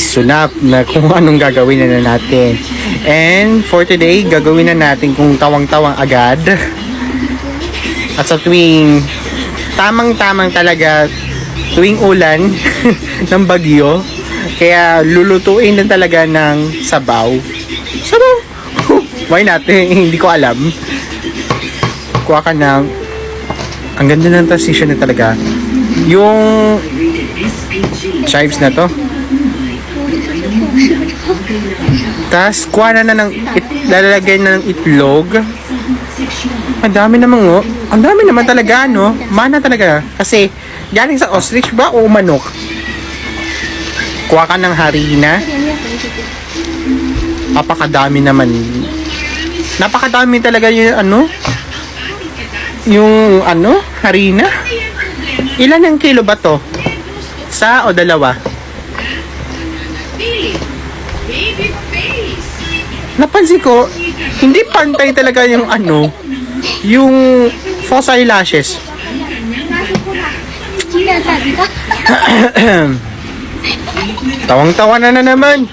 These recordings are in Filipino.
sunap na kung anong gagawin na natin. And for today, gagawin na natin kung tawang-tawang agad. At sa tuwing tamang-tamang talaga, tuwing ulan ng bagyo, kaya lulutuin na talaga ng sabaw. Sabaw? Why not? Hindi ko alam. Kuha ka ng... Ang ganda ng transition na talaga. Yung chives na to. Tapos, kuha na ng lalagay na ng itlog. Ang dami naman oh. Ang dami naman talaga, no? Mana talaga. Kasi, galing sa ostrich ba o manok? Kuha ka ng harina. Napakadami naman. Napakadami talaga yung ano? Yung ano? Harina? Ilan ang kilo ba to? Isa o dalawa? Napansin ko, hindi pantay talaga yung ano, yung false eyelashes. Tawang-tawa na naman.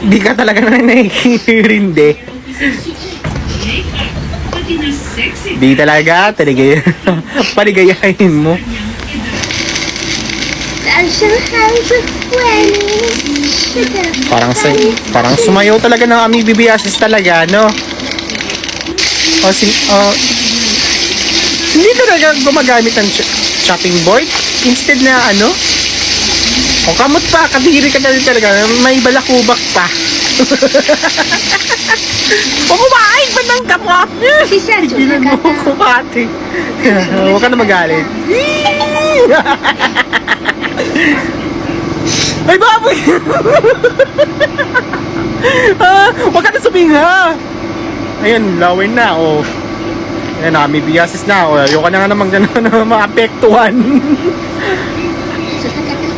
Di ka talaga na nakikirindi. Di talaga, paligayahin mo. Parang sumayaw talaga ng Ami Bibiasis talaga, no? Hindi talaga gumagamit ng chopping board. Instead na ano? O kamot pa, kadiri ka na rin talaga. May balakubak pa. O kumain pa ng kapwa. Gilan mo kumati. Huwag ka na magalit. Ay, baboy! Huwag ka na suminga. Ayun, lawin na, oh. Ayan, may biasis na, oh. Ayoko na nga naman gano'n na maapektuhan.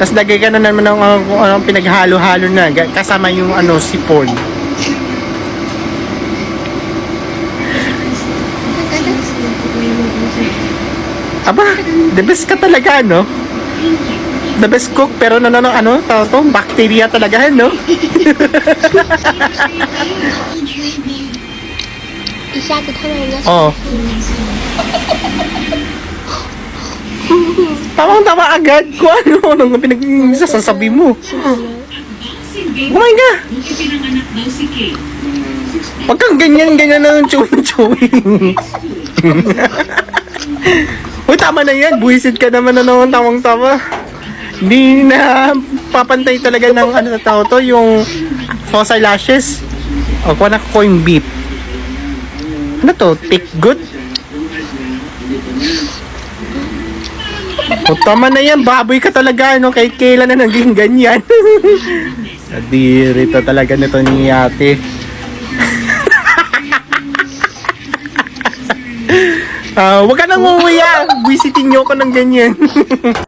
Tapos lagay ka na naman ng pinaghalo-halo na kasama yung ano, sipon. Aba, the best ka talaga, no? The best cook, pero ano, bacteria talaga, no? Oh. Tawang-tawa agad ko anong pinagsasabi mo. Kumain ka. Huwag kang ganyan-ganyan na ng chewing-chewing. Uy, tama na yan. Buwisit ka naman na naman tawang-tawa. Hindi na papantay talaga ng ano na tao to, yung false eyelashes. O, kung ko yung beef. Ano to? Thick good? O, tama na yan. Baboy ka talaga, no? Kahit kailan na naging ganyan. Nadiri to talaga nito ni ate. Huwag ka nang umuwi, ah. Visitin nyo ko ng ganyan.